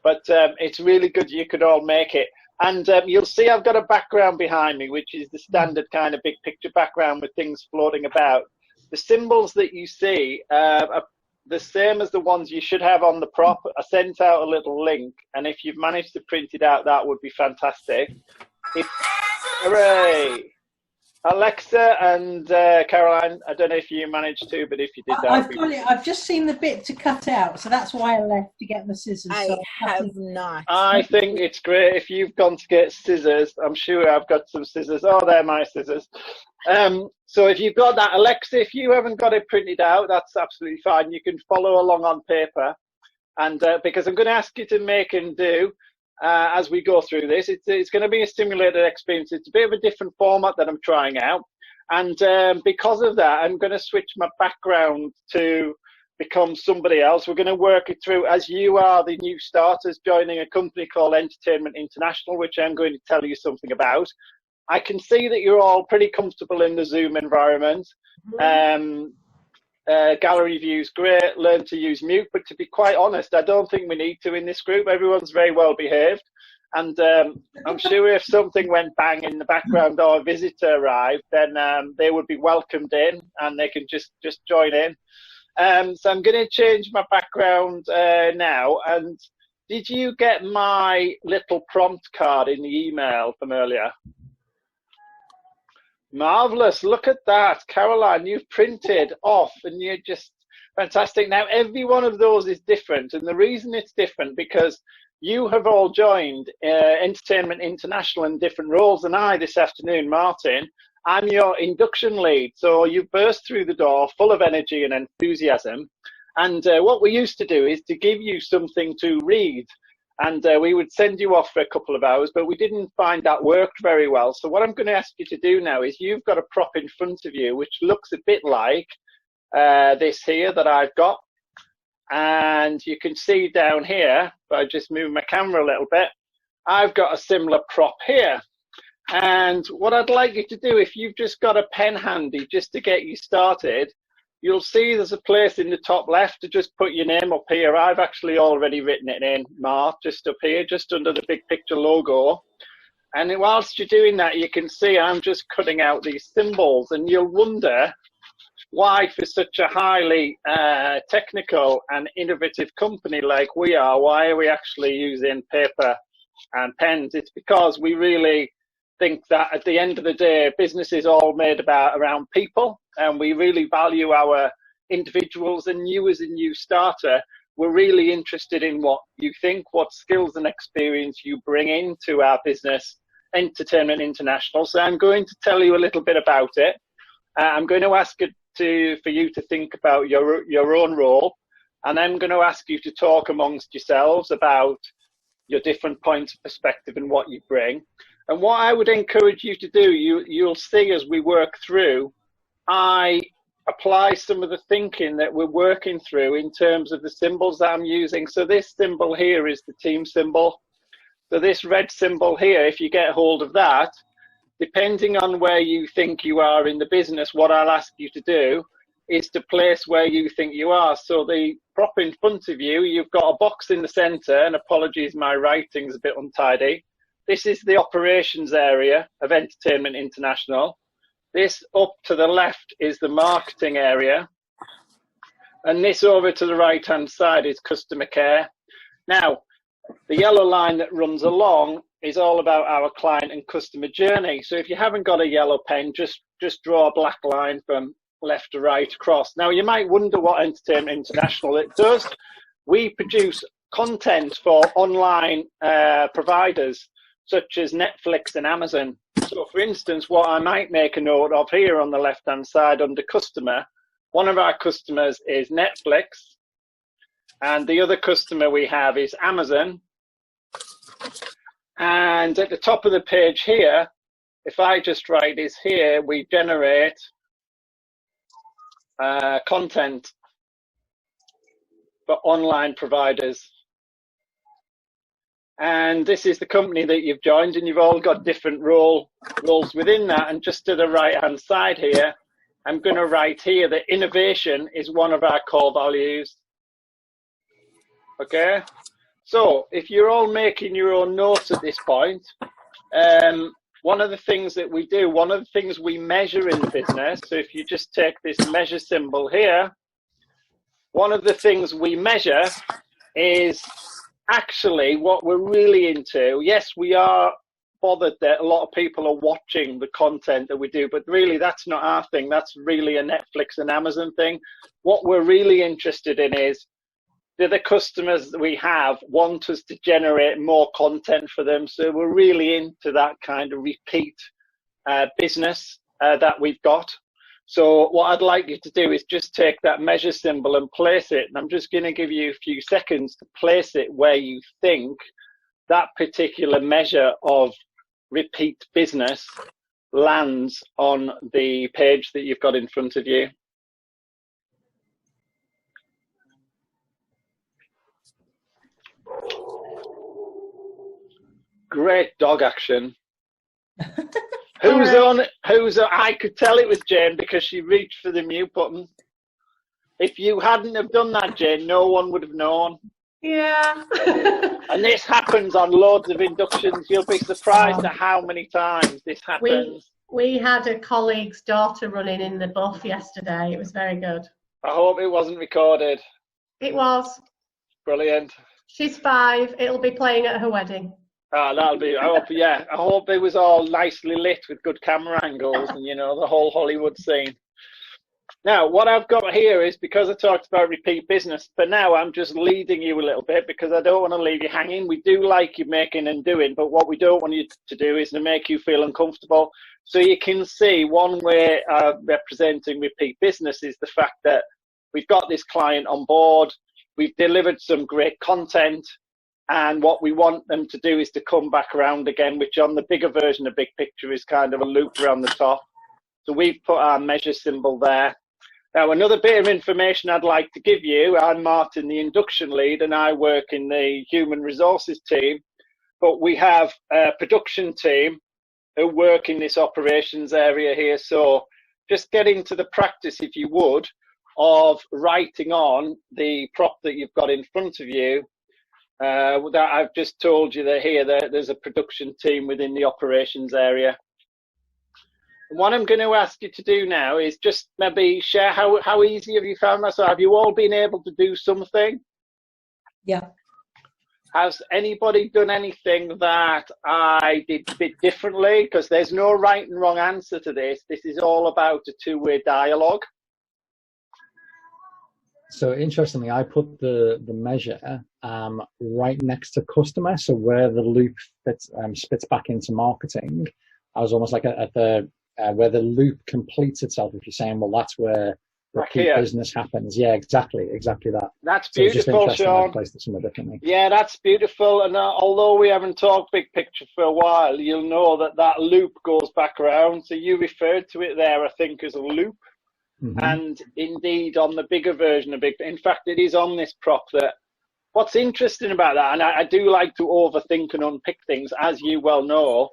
but it's really good you could all make it. And you'll see I've got a background behind me, which is the standard kind of big picture background with things floating about. The symbols that you see are the same as the ones you should have on the prop. I sent out a little link, and if you've managed to print it out, that would be fantastic. Hooray! Alexa and Caroline, I don't know if you managed to, but if you did that, I've got it. I've just seen the bit to cut out, so that's why I left to get the scissors. I have not. I think it's great if you've gone to get scissors. I'm sure I've got some scissors. Oh, they're my scissors. So if you've got that, Alexa, if you haven't got it printed out, that's absolutely fine. You can follow along on paper, and because I'm going to ask you to make and do. As we go through this, it's going to be a simulated experience. It's a bit of a different format that I'm trying out, and because of that, I'm going to switch my background to become somebody else. We're going to work it through as you are the new starters joining a company called Entertainment International, which I'm going to tell you something about. I can see that you're all pretty comfortable in the Zoom environment. Gallery views great, learn to use mute, but to be quite honest, I don't think we need to in this group. Everyone's very well behaved, and I'm sure if something went bang in the background or a visitor arrived, then they would be welcomed in and they can just join in. So I'm going to change my background now. And did you get my little prompt card in the email from earlier? Marvelous. Look at that, Caroline, you've printed off and you're just fantastic. Now every one of those is different, and the reason it's different because you have all joined Entertainment International in different roles, and I this afternoon, Martin, I'm your induction lead. So you burst through the door full of energy and enthusiasm, and what we used to do is to give you something to read. And we would send you off for a couple of hours, but we didn't find that worked very well. So what I'm going to ask you to do now is you've got a prop in front of you, which looks a bit like this here that I've got. And you can see down here, if I just move my camera a little bit, I've got a similar prop here. And what I'd like you to do, if you've just got a pen handy just to get you started, you'll see there's a place in the top left to just put your name up here. I've actually already written it in, Mark, just up here, just under the big picture logo. And whilst you're doing that, you can see I'm just cutting out these symbols, and you'll wonder why for such a highly technical and innovative company like we are, why are we actually using paper and pens? It's because we really think that at the end of the day, business is all made around people, and we really value our individuals. And you as a new starter, we're really interested in what you think, what skills and experience you bring into our business, Entertainment International. So I'm going to tell you a little bit about it. I'm going to ask for you to think about your own role, and I'm going to ask you to talk amongst yourselves about your different points of perspective and what you bring. And what I would encourage you to do, you'll see as we work through, I apply some of the thinking that we're working through in terms of the symbols that I'm using. So this symbol here is the team symbol. So this red symbol here, if you get hold of that, depending on where you think you are in the business, what I'll ask you to do is to place where you think you are. So the prop in front of you, you've got a box in the center, and apologies, my writing's a bit untidy. This is the operations area of Entertainment International. This up to the left is the marketing area. And this over to the right-hand side is customer care. Now, the yellow line that runs along is all about our client and customer journey. So if you haven't got a yellow pen, just draw a black line from left to right across. Now, you might wonder what Entertainment International it does. We produce content for online providers, such as Netflix and Amazon. So for instance, what I might make a note of here on the left-hand side under customer, one of our customers is Netflix, and the other customer we have is Amazon. And at the top of the page here, if I just write this here, we generate content for online providers. And this is the company that you've joined, and you've all got different roles within that. And just to the right-hand side here, I'm going to write here that innovation is one of our core values. Okay? So if you're all making your own notes at this point, one of the things that we do, one of the things we measure in the business, so if you just take this measure symbol here, one of the things we measure is actually what we're really into. Yes, we are bothered that a lot of people are watching the content that we do, but really that's not our thing. That's really a Netflix and Amazon thing. What we're really interested in is, do the customers that we have want us to generate more content for them? So we're really into that kind of repeat business that we've got. So what I'd like you to do is just take that measure symbol and place it. And I'm just going to give you a few seconds to place it where you think that particular measure of repeat business lands on the page that you've got in front of you. Great dog action. Who's on? I could tell it was Jane because she reached for the mute button. If you hadn't have done that, Jane, no one would have known. Yeah. And this happens on loads of inductions. You'll be surprised at how many times this happens. We had a colleague's daughter running in the buff yesterday. It was very good. I hope it wasn't recorded. It was. Brilliant. She's 5. It'll be playing at her wedding. Ah, that'll be. I hope it was all nicely lit with good camera angles and, you know, the whole Hollywood scene. Now, what I've got here is, because I talked about repeat business, for now I'm just leading you a little bit because I don't want to leave you hanging. We do like you making and doing, but what we don't want you to do is to make you feel uncomfortable. So you can see one way representing repeat business is the fact that we've got this client on board, we've delivered some great content, and what we want them to do is to come back around again, which on the bigger version of Big Picture is kind of a loop around the top. So we've put our measure symbol there. Now, another bit of information I'd like to give you, I'm Martin, the induction lead, and I work in the human resources team, but we have a production team who work in this operations area here. So just get into the practice, if you would, of writing on the prop that you've got in front of you. That I've just told you that here, there's a production team within the operations area. And what I'm going to ask you to do now is just maybe share how easy have you found that? So have you all been able to do something? Yeah. Has anybody done anything that I did a bit differently? Because there's no right and wrong answer to this. This is all about a two-way dialogue. So interestingly, I put the measure right next to customer. So where the loop spits back into marketing, I was almost like at the where the loop completes itself. If you're saying, well, that's where repeat business happens. Yeah, exactly that. That's beautiful, Sean. I placed it somewhere differently. Yeah, that's beautiful. And although we haven't talked big picture for a while, you'll know that loop goes back around. So you referred to it there, I think, as a loop. Mm-hmm. And indeed, on the bigger version of in fact, it is on this prop that what's interesting about that, and I do like to overthink and unpick things, as you well know,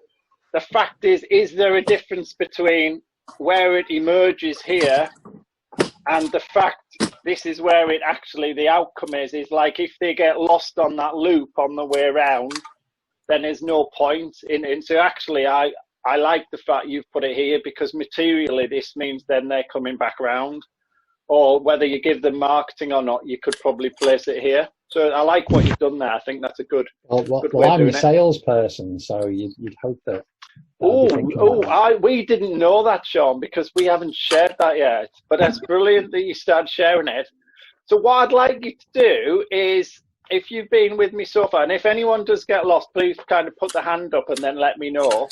the fact is there a difference between where it emerges here and the fact this is where it actually, the outcome is like if they get lost on that loop on the way around, then there's no point in so actually I like the fact you've put it here because materially this means then they're coming back around, or whether you give them marketing or not, you could probably place it here. So I like what you've done there. I think that's a good, good way I'm of doing a salesperson, so you'd hope that. We didn't know that, Sean, because we haven't shared that yet. But that's brilliant that you started sharing it. So what I'd like you to do is, if you've been with me so far, and if anyone does get lost, please kind of put the hand up and then let me know.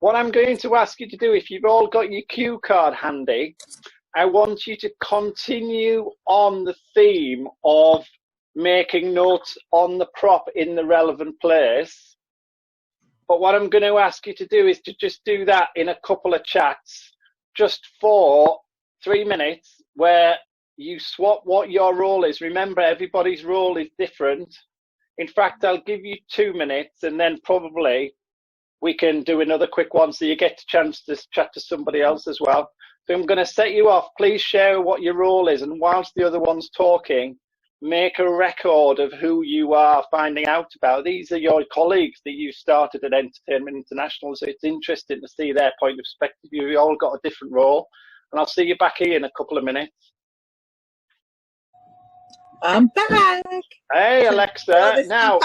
What I'm going to ask you to do, if you've all got your cue card handy, I want you to continue on the theme of making notes on the prop in the relevant place. But what I'm going to ask you to do is to just do that in a couple of chats, just for 3 minutes, where you swap what your role is. Remember, everybody's role is different. In fact, I'll give you 2 minutes, and then probably we can do another quick one so you get a chance to chat to somebody else as well. So I'm going to set you off. Please share what your role is, and whilst the other one's talking, make a record of who you are finding out about. These are your colleagues that you started at Entertainment International, so it's interesting to see their point of perspective. You've all got a different role, and I'll see you back here in a couple of minutes. I'm back. Hey, Alexa. Oh, now,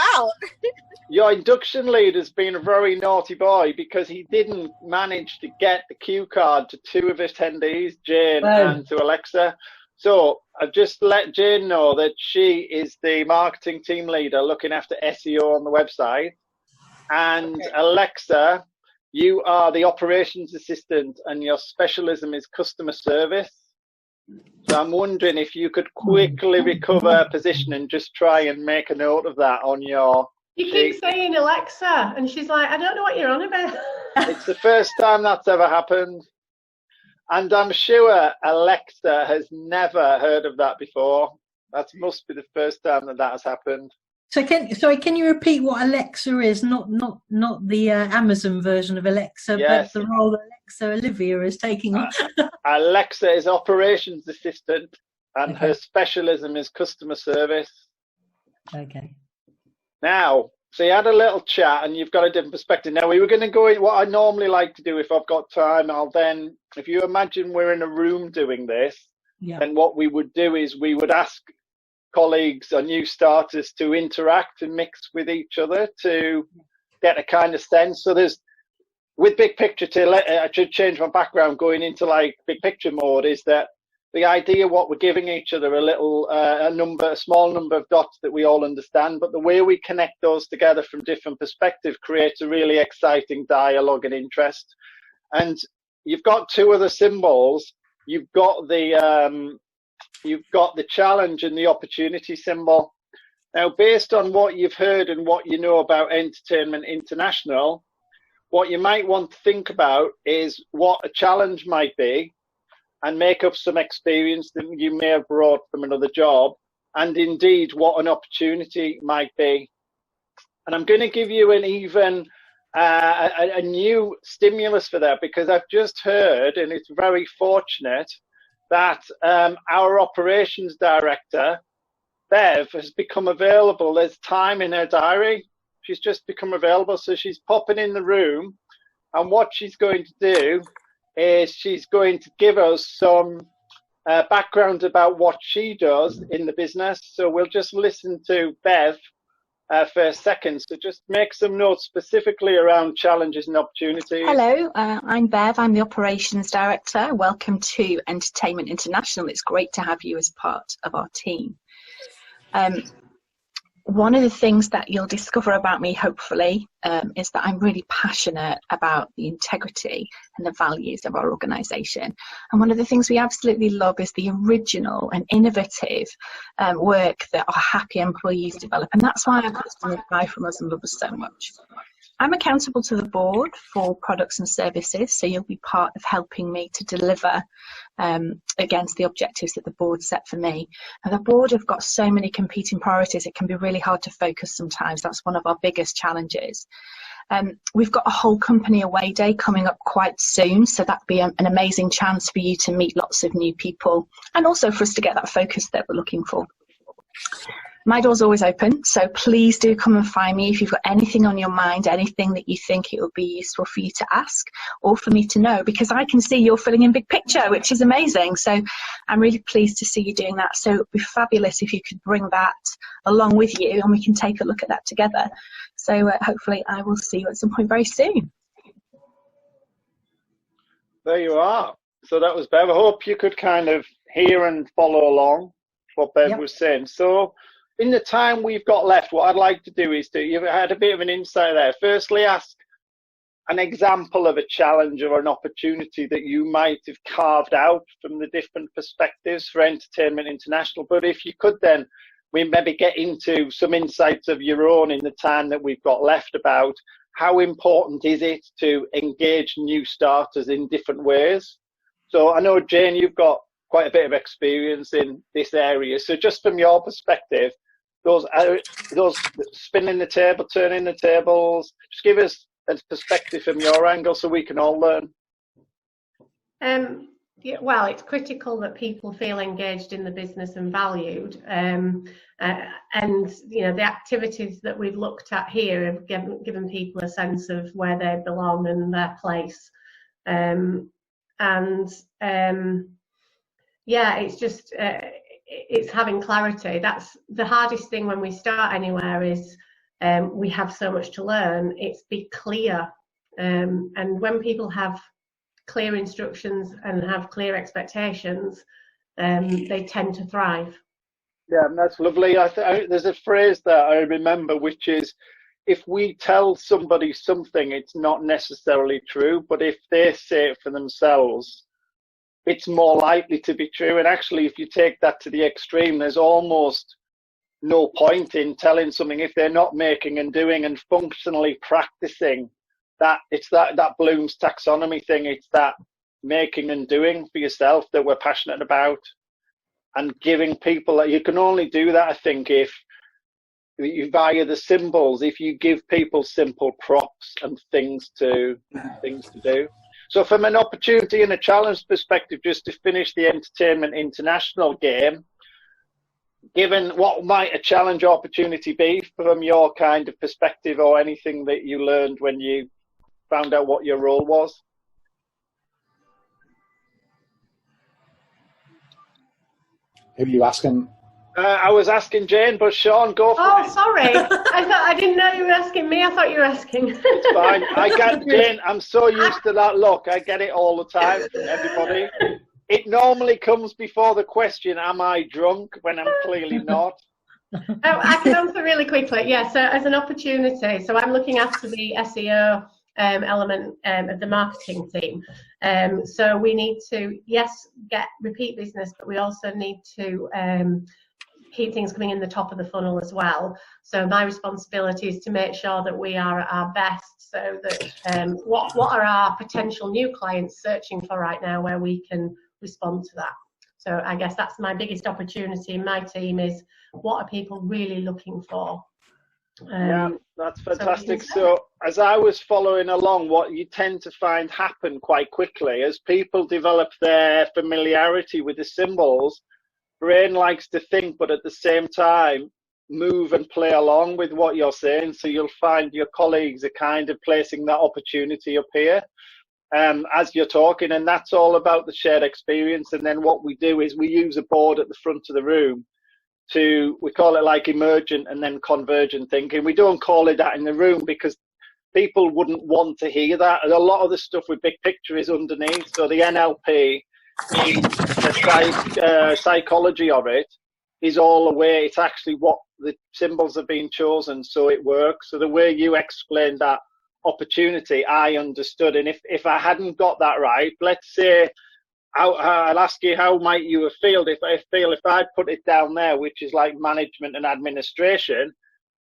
your induction lead has been a very naughty boy because he didn't manage to get the cue card to two of attendees, Jane and to Alexa. So I've just let Jane know that she is the marketing team leader looking after SEO on the website. And okay. Alexa, you are the operations assistant and your specialism is customer service. So I'm wondering if you could quickly recover position and just try and make a note of that on your You keep saying Alexa, and she's like, I don't know what you're on about. It's the first time that's ever happened. And I'm sure Alexa has never heard of that before. That must be the first time that that has happened. So can you repeat what Alexa is? Not the Amazon version of Alexa, yes. But the role that Alexa Olivia is taking on. Alexa is operations assistant, and okay. Her specialism is customer service. Okay. Now, so you had a little chat and you've got a different perspective. Now, we were going to go in what I normally like to do if I've got time. I'll then, if you imagine we're in a room doing this, yeah. Then what we would do is we would ask colleagues or new starters to interact and mix with each other to get a kind of sense. So there's, with big picture, I should change my background going into like big picture mode, is that the idea what we're giving each other a small number of dots that we all understand, but the way we connect those together from different perspectives creates a really exciting dialogue and interest. And you've got two other symbols. You've got the challenge and the opportunity symbol. Now, based on what you've heard and what you know about Entertainment International, what you might want to think about is what a challenge might be, and make up some experience that you may have brought from another job, and indeed what an opportunity might be. And I'm going to give you an even a new stimulus for that, because I've just heard, and it's very fortunate, that our operations director, Bev, has become available. There's time in her diary. She's just become available, so she's popping in the room, and what she's going to do is she's going to give us some background about what she does in the business. So we'll just listen to Bev for a second. So just make some notes specifically around challenges and opportunities. Hello, I'm Bev. I'm the Operations Director. Welcome to Entertainment International. It's great to have you as part of our team. One of the things that you'll discover about me, hopefully, is that I'm really passionate about the integrity and the values of our organisation. And one of the things we absolutely love is the original and innovative work that our happy employees develop. And that's why our customers buy from us and love us so much. I'm accountable to the board for products and services, so you'll be part of helping me to deliver against the objectives that the board set for me. And the board have got so many competing priorities, it can be really hard to focus sometimes. That's one of our biggest challenges. We've got a whole company away day coming up quite soon, so that'd be an amazing chance for you to meet lots of new people and also for us to get that focus that we're looking for. My door's always open, so please do come and find me if you've got anything on your mind, anything that you think it would be useful for you to ask or for me to know, because I can see you're filling in big picture, which is amazing. So I'm really pleased to see you doing that. So it would be fabulous if you could bring that along with you and we can take a look at that together. So hopefully I will see you at some point very soon. There you are. So that was Bev. I hope you could kind of hear and follow along what Bev was saying. So in the time we've got left, what I'd like to do is you've had a bit of an insight there. Firstly, ask an example of a challenge or an opportunity that you might have carved out from the different perspectives for Entertainment International. But if you could then, we maybe get into some insights of your own in the time that we've got left about how important is it to engage new starters in different ways. So I know, Jane, you've got quite a bit of experience in this area. So just from your perspective, those spinning the table, turning the tables, just give us a perspective from your angle so we can all learn. well, it's critical that people feel engaged in the business and valued. And the activities that we've looked at here have given people a sense of where they belong and their place. It's just it's having clarity. That's the hardest thing when we start anywhere, is we have so much to learn. It's be clear, and when people have clear instructions and have clear expectations, they tend to thrive. Yeah, that's lovely. There's a phrase that I remember, which is, if we tell somebody something, it's not necessarily true, but if they say it for themselves, it's more likely to be true. And actually, if you take that to the extreme, there's almost no point in telling something if they're not making and doing and functionally practicing that. It's that Bloom's taxonomy thing. It's that making and doing for yourself that we're passionate about, and giving people. You can only do that, I think, if you, via the symbols, if you give people simple props and things to do. So from an opportunity and a challenge perspective, just to finish the Entertainment International game, given what might a challenge opportunity be from your kind of perspective, or anything that you learned when you found out what your role was? Who are you asking? I was asking Jane, but Sean, go for it. Oh, sorry. I didn't know you were asking me. I thought you were asking. It's fine. I get, Jane, I'm so used to that look. I get it all the time from everybody. It normally comes before the question, am I drunk, when I'm clearly not. I can answer really quickly. Yeah, so as an opportunity, so I'm looking after the SEO element of the marketing team. So we need to, yes, get repeat business, but we also need to keep things coming in the top of the funnel as well. So my responsibility is to make sure that we are at our best, so that what are our potential new clients searching for right now, where we can respond to that. So I guess that's my biggest opportunity in my team, is what are people really looking for. Yeah, that's fantastic. So as I was following along, what you tend to find happen quite quickly as people develop their familiarity with the symbols, brain likes to think, but at the same time move and play along with what you're saying. So you'll find your colleagues are kind of placing that opportunity up here as you're talking, and that's all about the shared experience. And then what we do is we use a board at the front of the room we call it like emergent and then convergent thinking. We don't call it that in the room because people wouldn't want to hear that. And a lot of the stuff with big picture is underneath. So the NLP, the psychology of it is all aware. It's actually what the symbols have been chosen, so it works. So the way you explained that opportunity, I understood. And if I hadn't got that right, let's say, I'll ask you, how might you have felt if I put it down there, which is like management and administration,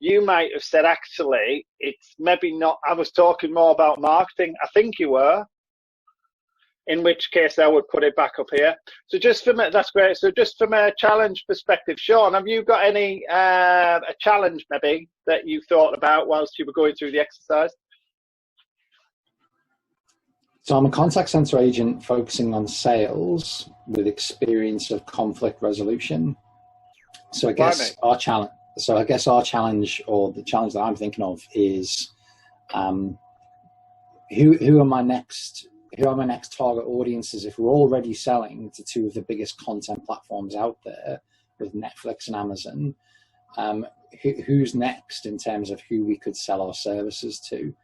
you might have said, actually, it's maybe not, I was talking more about marketing. I think you were, in which case I would put it back up here. So just from that's great. So just from a challenge perspective, Sean, have you got any a challenge maybe that you thought about whilst you were going through the exercise? So I'm a contact center agent focusing on sales with experience of conflict resolution. So I guess our challenge, or the challenge that I'm thinking of, is who are my next target audiences if we're already selling to two of the biggest content platforms out there with Netflix and Amazon. Who's next in terms of who we could sell our services to?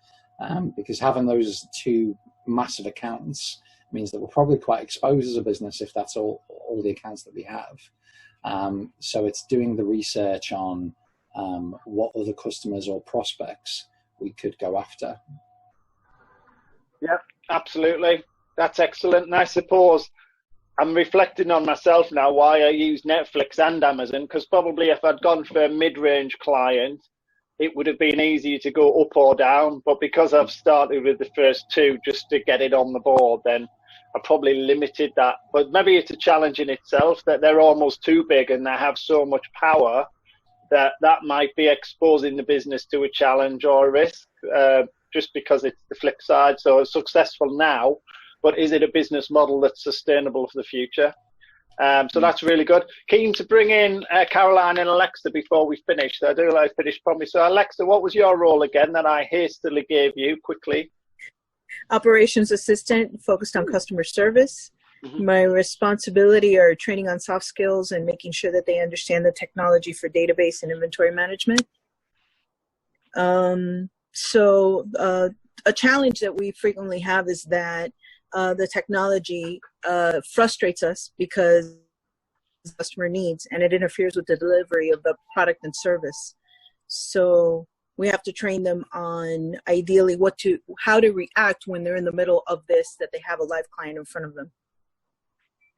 Because having those two massive accounts means that we're probably quite exposed as a business if that's all the accounts that we have. So it's doing the research on what other customers or prospects we could go after. Yeah, absolutely. That's excellent. And I suppose I'm reflecting on myself now why I use Netflix and Amazon, because probably if I'd gone for a mid-range client, it would have been easier to go up or down. But because I've started with the first two just to get it on the board, then I probably limited that. But maybe it's a challenge in itself that they're almost too big and they have so much power that might be exposing the business to a challenge or a risk, just because it's the flip side. So it's successful now, but is it a business model that's sustainable for the future? So that's really good. Keen to bring in Caroline and Alexa before we finish. So I do like to finish properly. So Alexa, what was your role again that I hastily gave you quickly? Operations assistant, focused on customer service. My responsibility are training on soft skills and making sure that they understand the technology for database and inventory management. So a challenge that we frequently have is that the technology frustrates us because the customer needs, and it interferes with the delivery of the product and service. So we have to train them on ideally how to react when they're in the middle of this, that they have a live client in front of them.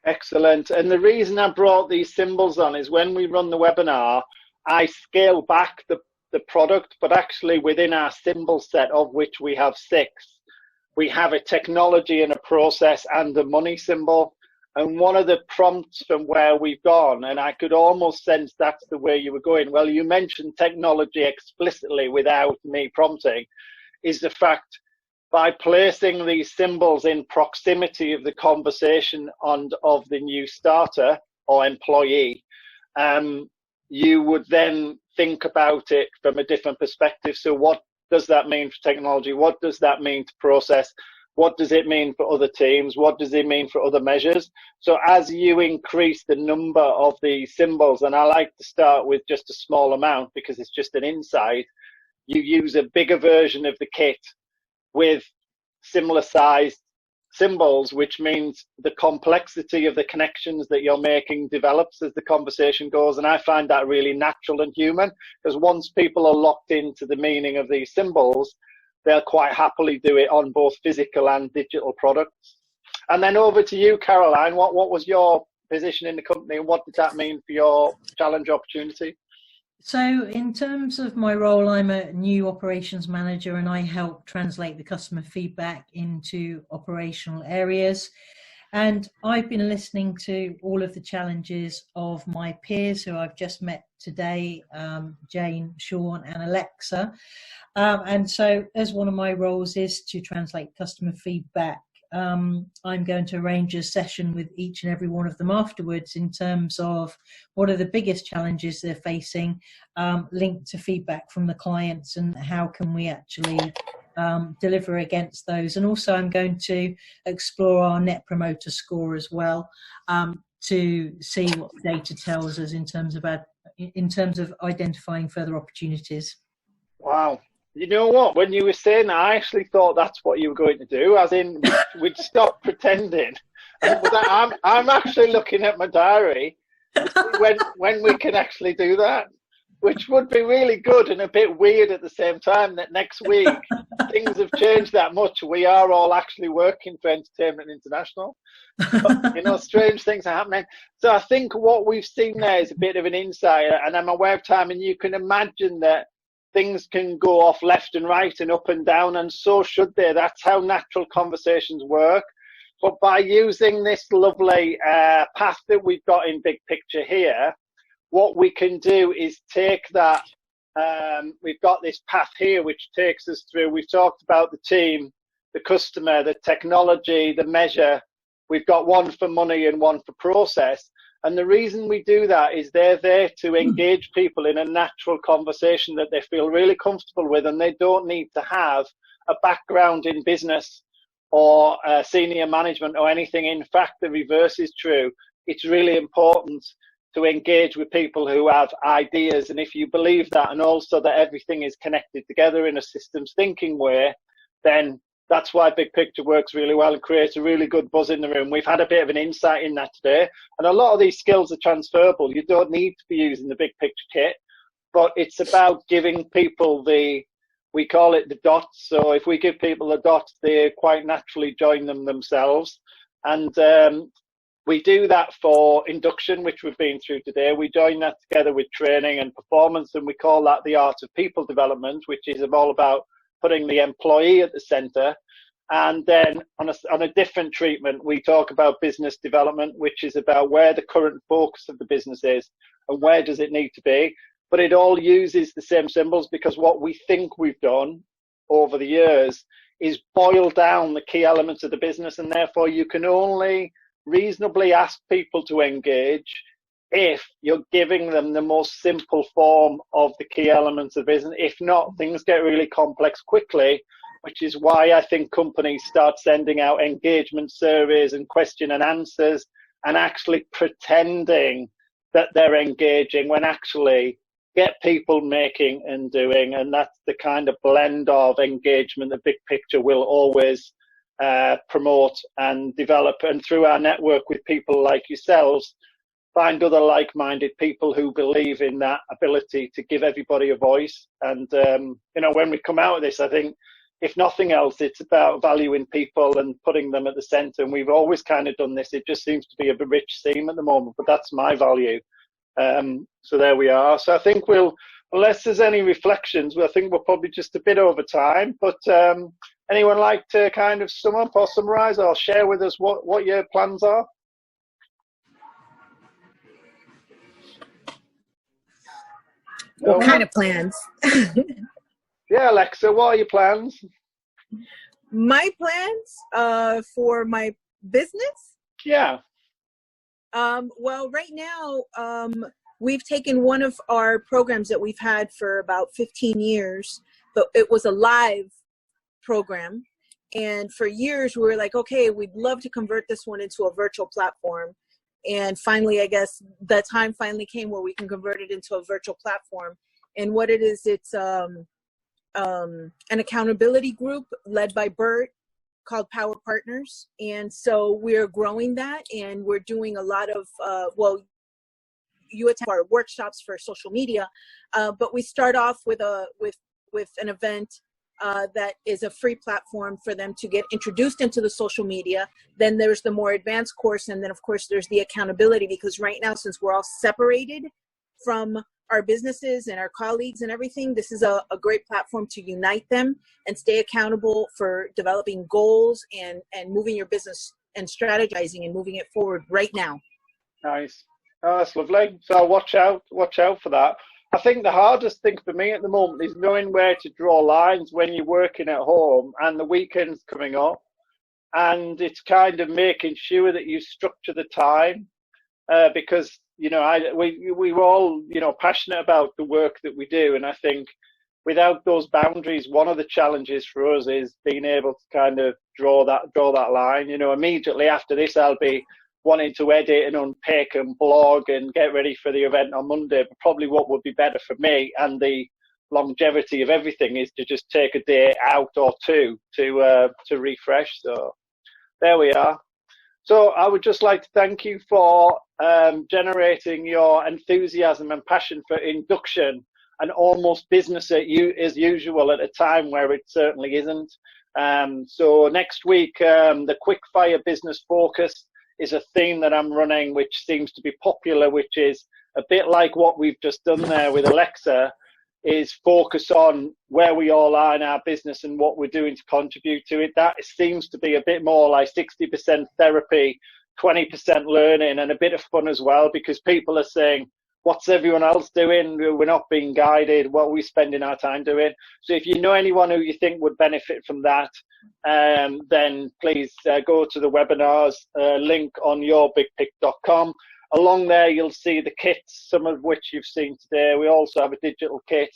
Excellent. And the reason I brought these symbols on is when we run the webinar, I scale back the product, but actually within our symbol set, of which we have 6, we have a technology and a process and a money symbol. And one of the prompts from where we've gone, and I could almost sense that's the way you were going, well, you mentioned technology explicitly without me prompting, is the fact by placing these symbols in proximity of the conversation and of the new starter or employee, you would then think about it from a different perspective. So what does that mean for technology? What does that mean to process? What does it mean for other teams? What does it mean for other measures? So as you increase the number of the symbols, and I like to start with just a small amount because it's just an insight, you use a bigger version of the kit with similar sized symbols, which means the complexity of the connections that you're making develops as the conversation goes. And I find that really natural and human, because once people are locked into the meaning of these symbols, they'll quite happily do it on both physical and digital products. And then over to you, Caroline. What was your position in the company, and what did that mean for your challenge opportunity? So in terms of my role, I'm a new operations manager, and I help translate the customer feedback into operational areas. And I've been listening to all of the challenges of my peers who I've just met today, Jane, Sean and Alexa. And so as one of my roles is to translate customer feedback, I'm going to arrange a session with each and every one of them afterwards in terms of what are the biggest challenges they're facing, linked to feedback from the clients, and how can we actually deliver against those. And also I'm going to explore our net promoter score as well, to see what the data tells us in terms of identifying further opportunities. Wow. You know what? When you were saying that, I actually thought that's what you were going to do, as in we'd stop pretending. But I'm actually looking at my diary when we can actually do that, which would be really good and a bit weird at the same time, that next week things have changed that much. We are all actually working for Entertainment International. But, you know, strange things are happening. So I think what we've seen there is a bit of an insight, and I'm aware of time, and you can imagine that things can go off left and right and up and down, and so should they. That's how natural conversations work. But by using this lovely path that we've got in Big Picture here, what we can do is take that, we've got this path here which takes us through, we've talked about the team, the customer, the technology, the measure. We've got one for money and one for process. And the reason we do that is they're there to engage people in a natural conversation that they feel really comfortable with, and they don't need to have a background in business or senior management or anything. In fact, the reverse is true. It's really important to engage with people who have ideas. And if you believe that, and also that everything is connected together in a systems thinking way, then that's why Big Picture works really well and creates a really good buzz in the room. We've had a bit of an insight in that today. And a lot of these skills are transferable. You don't need to be using the Big Picture kit, but it's about giving people we call it the dots. So if we give people the dots, they quite naturally join them themselves. And we do that for induction, which we've been through today. We join that together with training and performance, and we call that the art of people development, which is all about putting the employee at the center. And then on a different treatment, we talk about business development, which is about where the current focus of the business is and where does it need to be. But it all uses the same symbols, because what we think we've done over the years is boil down the key elements of the business, and therefore you can only reasonably ask people to engage if you're giving them the most simple form of the key elements of business. If not, things get really complex quickly, which is why I think companies start sending out engagement surveys and question and answers and actually pretending that they're engaging when actually get people making and doing. And that's the kind of blend of engagement that Big Picture will always promote and develop. And through our network with people like yourselves, find other like-minded people who believe in that ability to give everybody a voice. And, you know, when we come out of this, I think, if nothing else, it's about valuing people and putting them at the center. And we've always kind of done this. It just seems to be a rich theme at the moment, but that's my value. So there we are. So I think we'll, unless there's any reflections, I think we're probably just a bit over time. But anyone like to kind of sum up or summarize or share with us what your plans are? What kind of plans? Yeah, Alexa, what are your plans? My plans for my business? Yeah. Well, right now, we've taken one of our programs that we've had for about 15 years, but it was a live program. And for years, we were like, okay, we'd love to convert this one into a virtual platform. And finally, I guess the time finally came where we can convert it into a virtual platform. And what it is, it's an accountability group led by Bert called Power Partners. And so we're growing that, and we're doing a lot of, well, you attend our workshops for social media, but we start off with an event that is a free platform for them to get introduced into the social media. Then there's the more advanced course, and then of course there's the accountability, because right now, since we're all separated from our businesses and our colleagues and everything, this is a great platform to unite them and stay accountable for developing goals and moving your business and strategizing and moving it forward right now. Nice. Oh, that's lovely. So watch out for that. I think the hardest thing for me at the moment is knowing where to draw lines when you're working at home and the weekend's coming up, and it's kind of making sure that you structure the time, because you know, we were all, you know, passionate about the work that we do. And I think without those boundaries, one of the challenges for us is being able to kind of draw that line. You know, immediately after this, I'll be wanting to edit and unpick and blog and get ready for the event on Monday. But probably what would be better for me and the longevity of everything is to just take a day out or two to refresh. So there we are. So I would just like to thank you for generating your enthusiasm and passion for Induction and almost business as usual at a time where it certainly isn't. So next week, the Quickfire Business Focus is a theme that I'm running, which seems to be popular, which is a bit like what we've just done there with Alexa, is focus on where we all are in our business and what we're doing to contribute to it. That seems to be a bit more like 60% therapy, 20% learning, and a bit of fun as well, because people are saying, what's everyone else doing? We're not being guided. What are we spending our time doing? So if you know anyone who you think would benefit from that, then please go to the webinars link on yourbigpic.com. Along there, you'll see the kits, some of which you've seen today. We also have a digital kit.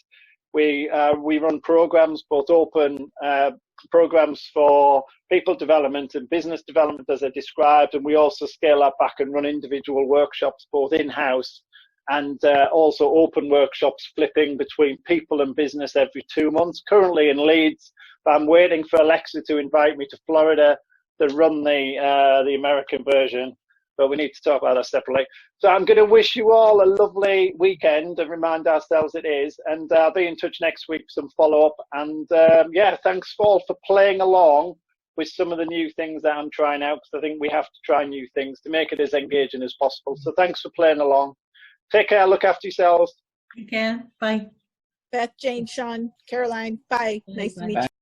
We run programs, both open programs for people development and business development, as I described, and we also scale that back and run individual workshops, both in-house and also open workshops flipping between people and business every 2 months. Currently in Leeds, but I'm waiting for Alexa to invite me to Florida to run the American version. But we need to talk about that separately. So I'm going to wish you all a lovely weekend and remind ourselves it is. And I'll be in touch next week for some follow-up. And yeah, thanks all for playing along with some of the new things that I'm trying out, because I think we have to try new things to make it as engaging as possible. So thanks for playing along. Take care. Look after yourselves. Take care. Bye. Beth, Jane, Sean, Caroline, bye. Nice to meet you.